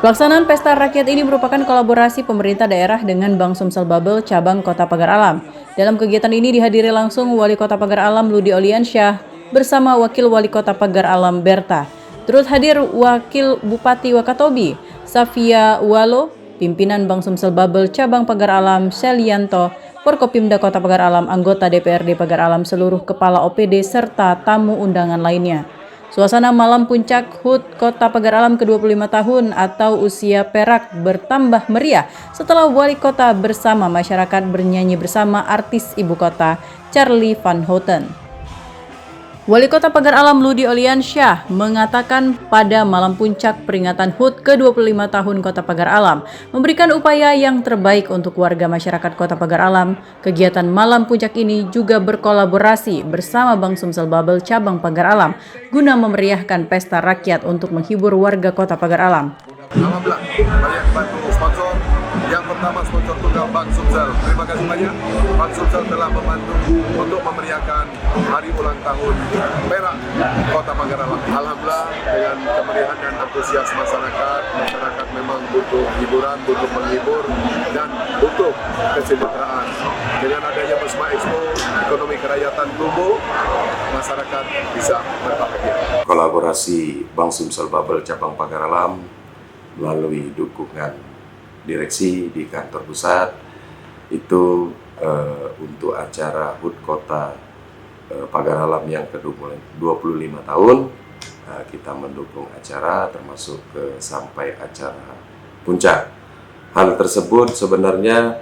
Pelaksanaan pesta rakyat ini merupakan kolaborasi pemerintah daerah dengan Bank Sumsel Babel cabang Kota Pagar Alam. Dalam kegiatan ini dihadiri langsung Wali Kota Pagar Alam Ludi Oliansyah bersama Wakil Wali Kota Pagar Alam Berta. Turut hadir Wakil Bupati Wakatobi, Safia Walo, pimpinan Bank Sumsel Babel cabang Pagar Alam Selianto, Forkopimda Kota Pagar Alam, anggota DPRD Pagar Alam, seluruh kepala OPD serta tamu undangan lainnya. Suasana malam puncak HUT Kota Pagar Alam ke-25 tahun atau usia perak bertambah meriah setelah wali kota bersama masyarakat bernyanyi bersama artis ibu kota Charlie Van Houten. Wali Kota Pagar Alam Ludi Oliansyah mengatakan pada malam puncak peringatan HUT ke-25 tahun Kota Pagar Alam memberikan upaya yang terbaik untuk warga masyarakat Kota Pagar Alam. Kegiatan malam puncak ini juga berkolaborasi bersama Bank Sumsel Babel cabang Pagar Alam guna memeriahkan pesta rakyat untuk menghibur warga Kota Pagar Alam. Alhamdulillah, banyak bantu sponsor. Yang pertama sponsor tunggal Bank Sumsel. Terima kasih banyak. Bank Sumsel telah membantu untuk memeriahkan hari ulang tahun perak Kota Pagar Alam. Alhamdulillah, dengan kemeriahan dan antusias masyarakat memang butuh hiburan, butuh menghibur, dan butuh kesejahteraan. Dengan adanya Besma Expo, ekonomi kerakyatan tumbuh, masyarakat bisa berbahagia. Kolaborasi Bank Sumsel Babel cabang Pagar Alam melalui dukungan direksi di kantor pusat itu untuk acara HUT Kota Pagar Alam yang ke-25 tahun kita mendukung acara termasuk sampai acara puncak. Hal tersebut sebenarnya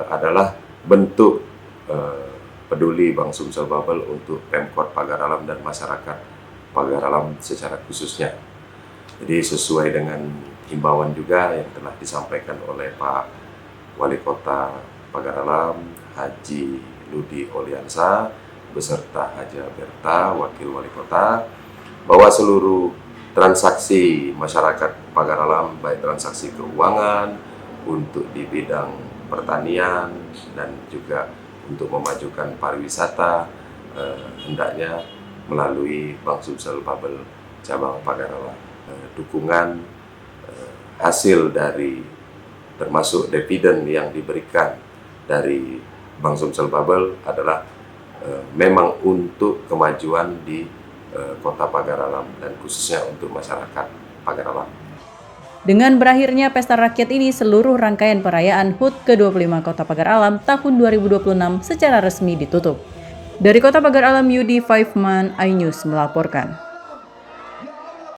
adalah bentuk peduli Bank Sumsel Babel untuk Pemkot Pagar Alam dan masyarakat Pagar Alam secara khususnya. Jadi sesuai dengan himbauan juga yang telah disampaikan oleh Pak Wali Kota Pagar Alam, Haji Ludi Oliansyah, beserta Haja Berta, Wakil Wali Kota, bahwa seluruh transaksi masyarakat Pagar Alam, baik transaksi keuangan, untuk di bidang pertanian, dan juga untuk memajukan pariwisata, hendaknya melalui Bank Sumsel Babel cabang Pagar Alam. Dukungan hasil dari termasuk dividen yang diberikan dari Bank Sumsel Babel adalah memang untuk kemajuan di Kota Pagar Alam dan khususnya untuk masyarakat Pagar Alam. Dengan berakhirnya pesta rakyat ini, seluruh rangkaian perayaan HUT ke-25 Kota Pagar Alam tahun 2026 secara resmi ditutup. Dari Kota Pagar Alam, Yudi Faifman, iNews melaporkan.